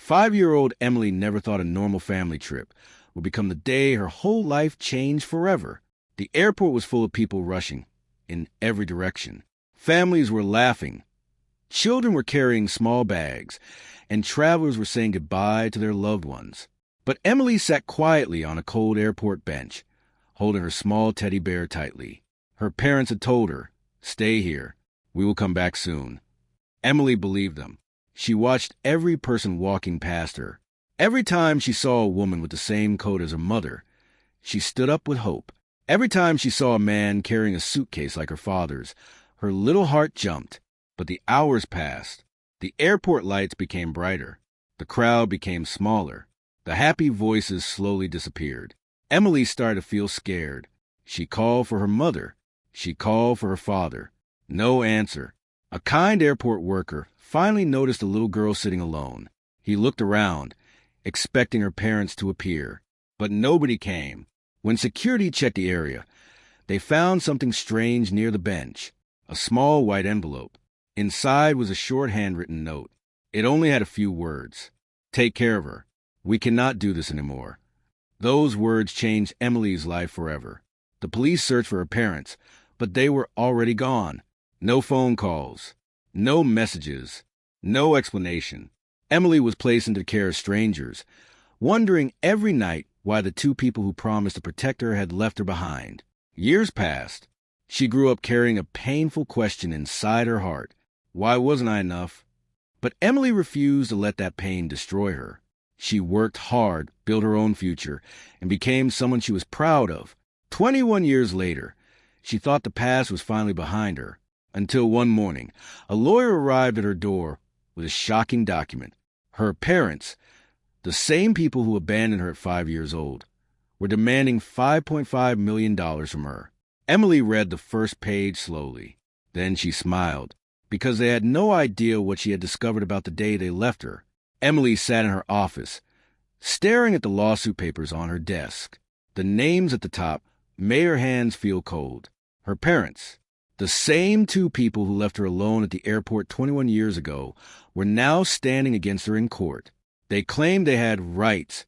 5-year-old Emily never thought a normal family trip would become the day her whole life changed forever. The airport was full of people rushing in every direction. Families were laughing. Children were carrying small bags, and travelers were saying goodbye to their loved ones. But Emily sat quietly on a cold airport bench, holding her small teddy bear tightly. Her parents had told her, "Stay here. We will come back soon." Emily believed them. She watched every person walking past her. Every time she saw a woman with the same coat as her mother, she stood up with hope. Every time she saw a man carrying a suitcase like her father's, her little heart jumped. But the hours passed. The airport lights became brighter. The crowd became smaller. The happy voices slowly disappeared. Emily started to feel scared. She called for her mother. She called for her father. No answer. A kind airport worker finally noticed a little girl sitting alone. He looked around, expecting her parents to appear. But nobody came. When security checked the area, they found something strange near the bench. A small white envelope. Inside was a short handwritten note. It only had a few words. "Take care of her. We cannot do this anymore." Those words changed Emily's life forever. The police searched for her parents, but they were already gone. No phone calls. No messages. No explanation. Emily was placed into the care of strangers, wondering every night why the two people who promised to protect her had left her behind. Years passed. She grew up carrying a painful question inside her heart. Why wasn't I enough? But Emily refused to let that pain destroy her. She worked hard, built her own future, and became someone she was proud of. 21 years later, she thought the past was finally behind her, until one morning, a lawyer arrived at her door with a shocking document. Her parents, the same people who abandoned her at 5 years old, were demanding $5.5 million from her. Emily read the first page slowly. Then she smiled, because they had no idea what she had discovered about the day they left her. Emily sat in her office, staring at the lawsuit papers on her desk. The names at the top made her hands feel cold. Her parents, the same two people who left her alone at the airport 21 years ago, were now standing against her in court. They claimed they had rights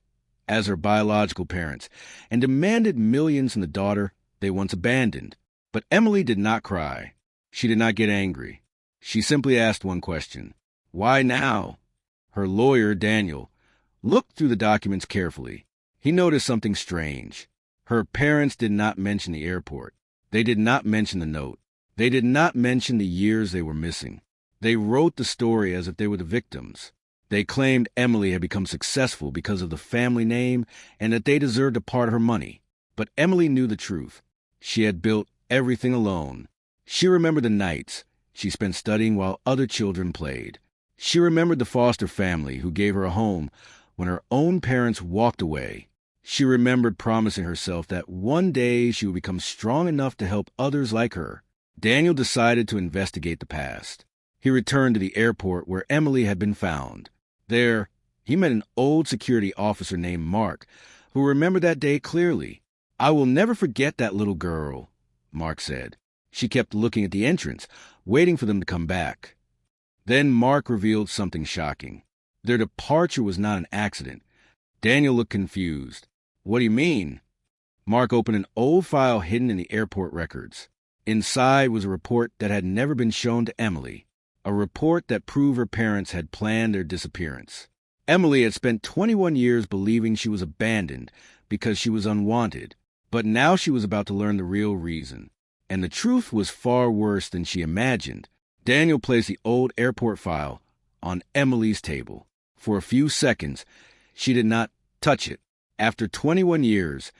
as her biological parents and demanded millions from the daughter they once abandoned. But Emily did not cry. She did not get angry. She simply asked one question. Why now? Her lawyer, Daniel, looked through the documents carefully. He noticed something strange. Her parents did not mention the airport. They did not mention the note. They did not mention the years they were missing. They wrote the story as if they were the victims. They claimed Emily had become successful because of the family name and that they deserved a part of her money. But Emily knew the truth. She had built everything alone. She remembered the nights she spent studying while other children played. She remembered the foster family who gave her a home when her own parents walked away. She remembered promising herself that one day she would become strong enough to help others like her. Daniel decided to investigate the past. He returned to the airport where Emily had been found. There, he met an old security officer named Mark, who remembered that day clearly. "I will never forget that little girl," Mark said. She kept looking at the entrance, waiting for them to come back. Then Mark revealed something shocking. Their departure was not an accident. Daniel looked confused. "What do you mean?" Mark opened an old file hidden in the airport records. Inside was a report that had never been shown to Emily, a report that proved her parents had planned their disappearance. Emily had spent 21 years believing she was abandoned because she was unwanted, but now she was about to learn the real reason. And the truth was far worse than she imagined. Daniel placed the old airport file on Emily's table. For a few seconds, she did not touch it. After 21 years,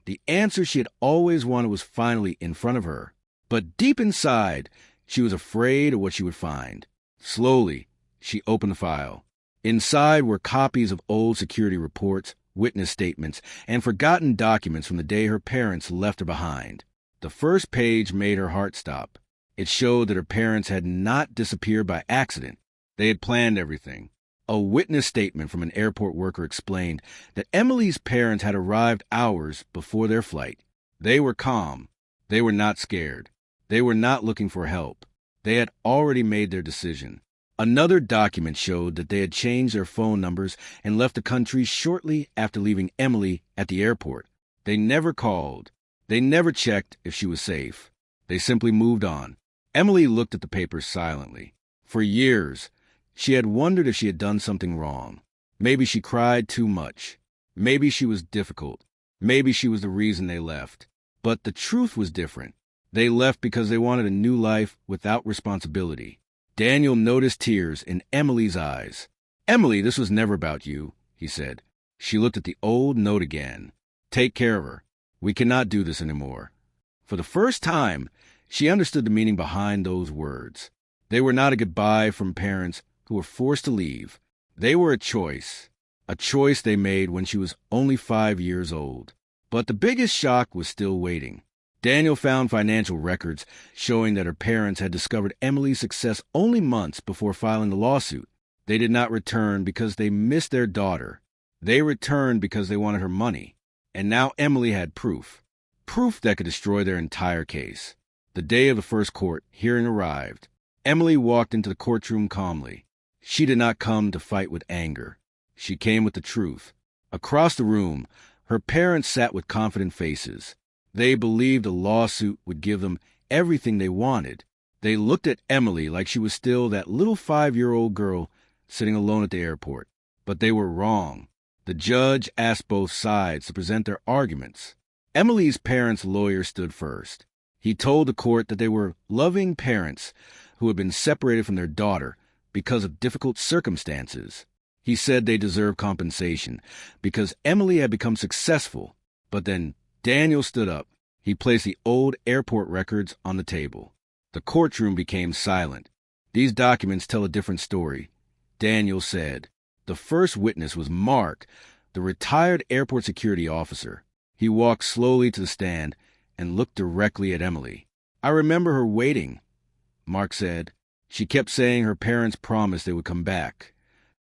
the answer she had always wanted was finally in front of her. But deep inside, she was afraid of what she would find. Slowly, she opened the file. Inside were copies of old security reports, witness statements, and forgotten documents from the day her parents left her behind. The first page made her heart stop. It showed that her parents had not disappeared by accident. They had planned everything. A witness statement from an airport worker explained that Emily's parents had arrived hours before their flight. They were calm. They were not scared. They were not looking for help. They had already made their decision. Another document showed that they had changed their phone numbers and left the country shortly after leaving Emily at the airport. They never called. They never checked if she was safe. They simply moved on. Emily looked at the papers silently. For years, she had wondered if she had done something wrong. Maybe she cried too much. Maybe she was difficult. Maybe she was the reason they left. But the truth was different. They left because they wanted a new life without responsibility. Daniel noticed tears in Emily's eyes. "Emily, this was never about you," he said. She looked at the old note again. "Take care of her. We cannot do this anymore." For the first time, she understood the meaning behind those words. They were not a goodbye from parents who were forced to leave. They were a choice they made when she was only 5 years old. But the biggest shock was still waiting. Daniel found financial records showing that her parents had discovered Emily's success only months before filing the lawsuit. They did not return because they missed their daughter. They returned because they wanted her money. And now Emily had proof that could destroy their entire case. The day of the first court hearing arrived. Emily walked into the courtroom calmly. She did not come to fight with anger. She came with the truth. Across the room, her parents sat with confident faces. They believed a lawsuit would give them everything they wanted. They looked at Emily like she was still that little 5-year-old girl sitting alone at the airport. But they were wrong. The judge asked both sides to present their arguments. Emily's parents' lawyer stood first. He told the court that they were loving parents who had been separated from their daughter because of difficult circumstances. He said they deserved compensation because Emily had become successful. But then Daniel stood up. He placed the old airport records on the table. The courtroom became silent. "These documents tell a different story," Daniel said. The first witness was Mark, the retired airport security officer. He walked slowly to the stand and looked directly at Emily. "I remember her waiting," Mark said. "She kept saying her parents promised they would come back."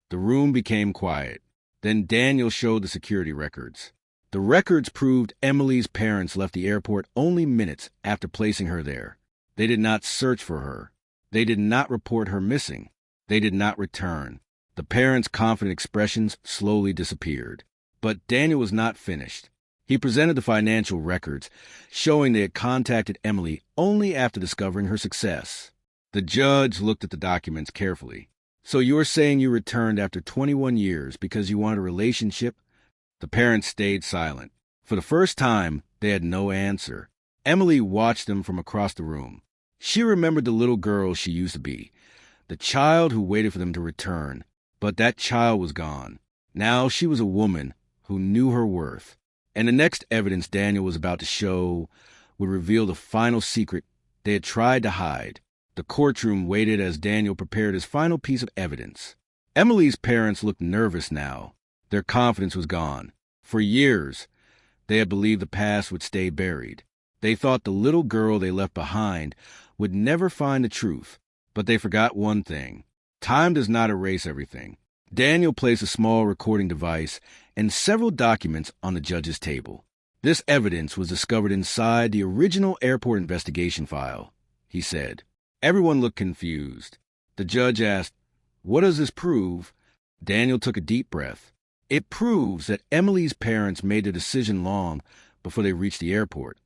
The room became quiet. Then Daniel showed the security records. The records proved Emily's parents left the airport only minutes after placing her there. They did not search for her. They did not report her missing. They did not return. The parents' confident expressions slowly disappeared. But Daniel was not finished. He presented the financial records, showing they had contacted Emily only after discovering her success. The judge looked at the documents carefully. "So you're saying you returned after 21 years because you wanted a relationship?" The parents stayed silent. For the first time, they had no answer. Emily watched them from across the room. She remembered the little girl she used to be, the child who waited for them to return. But that child was gone. Now she was a woman who knew her worth. And the next evidence Daniel was about to show would reveal the final secret they had tried to hide. The courtroom waited as Daniel prepared his final piece of evidence. Emily's parents looked nervous now. Their confidence was gone. For years, they had believed the past would stay buried. They thought the little girl they left behind would never find the truth. But they forgot one thing. Time does not erase everything. Daniel placed a small recording device and several documents on the judge's table. This evidence was discovered inside the original airport investigation file, he said. Everyone looked confused. The judge asked, "What does this prove?" Daniel took a deep breath. "It proves that Emily's parents made their decision long before they reached the airport."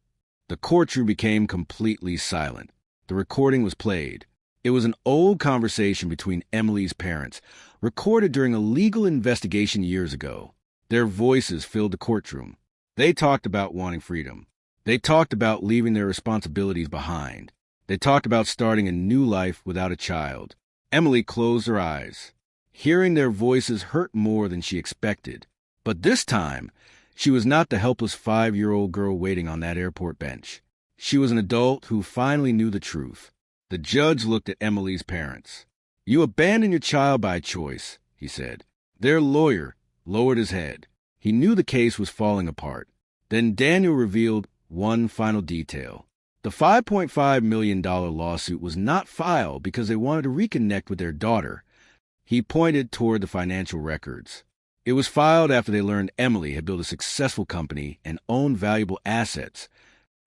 The courtroom became completely silent. The recording was played. It was an old conversation between Emily's parents, recorded during a legal investigation years ago. Their voices filled the courtroom. They talked about wanting freedom. They talked about leaving their responsibilities behind. They talked about starting a new life without a child. Emily closed her eyes. Hearing their voices hurt more than she expected. But this time, she was not the helpless 5-year-old girl waiting on that airport bench. She was an adult who finally knew the truth. The judge looked at Emily's parents. "You abandoned your child by choice," he said. Their lawyer lowered his head. He knew the case was falling apart. Then Daniel revealed one final detail. The $5.5 million lawsuit was not filed because they wanted to reconnect with their daughter. He pointed toward the financial records. It was filed after they learned Emily had built a successful company and owned valuable assets.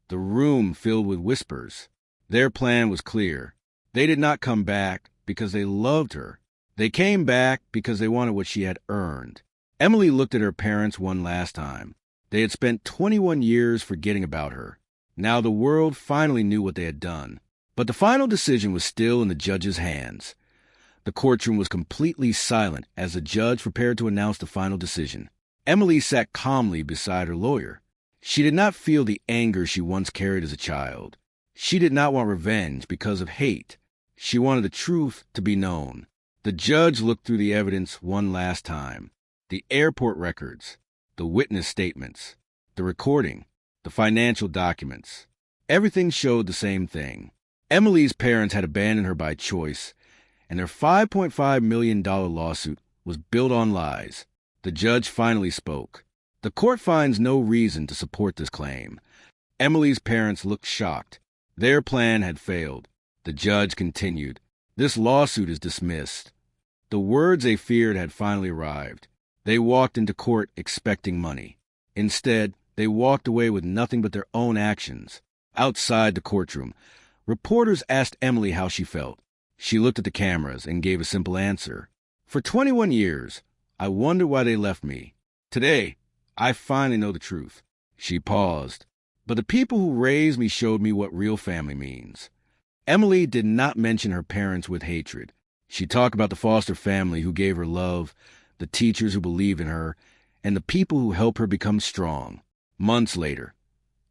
The room filled with whispers. Their plan was clear. They did not come back because they loved her. They came back because they wanted what she had earned. Emily looked at her parents one last time. They had spent 21 years forgetting about her. Now the world finally knew what they had done. But the final decision was still in the judge's hands. The courtroom was completely silent as the judge prepared to announce the final decision. Emily sat calmly beside her lawyer. She did not feel the anger she once carried as a child. She did not want revenge because of hate. She wanted the truth to be known. The judge looked through the evidence one last time. The airport records, the witness statements, the recording, the financial documents. Everything showed the same thing. Emily's parents had abandoned her by choice, and their $5.5 million lawsuit was built on lies. The judge finally spoke. The court finds no reason to support this claim. Emily's parents looked shocked. Their plan had failed. The judge continued. This lawsuit is dismissed. The words they feared had finally arrived. They walked into court expecting money. Instead, they walked away with nothing but their own actions. Outside the courtroom, reporters asked Emily how she felt. She looked at the cameras and gave a simple answer. For 21 years, I wondered why they left me. Today, I finally know the truth. She paused. But the people who raised me showed me what real family means. Emily did not mention her parents with hatred. She talked about the foster family who gave her love, the teachers who believed in her, and the people who helped her become strong. Months later,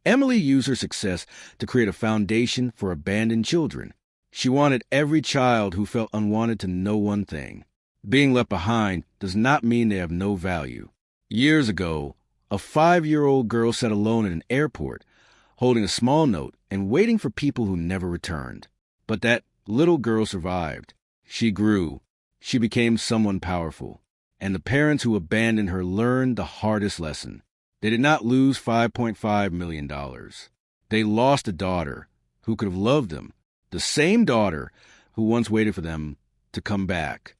Emily used her success to create a foundation for abandoned children. She wanted every child who felt unwanted to know one thing. Being left behind does not mean they have no value. Years ago, a 5-year-old girl sat alone in an airport, holding a small note and waiting for people who never returned. But that little girl survived. She grew. She became someone powerful. And the parents who abandoned her learned the hardest lesson. They did not lose $5.5 million. They lost a daughter who could have loved them, the same daughter who once waited for them to come back.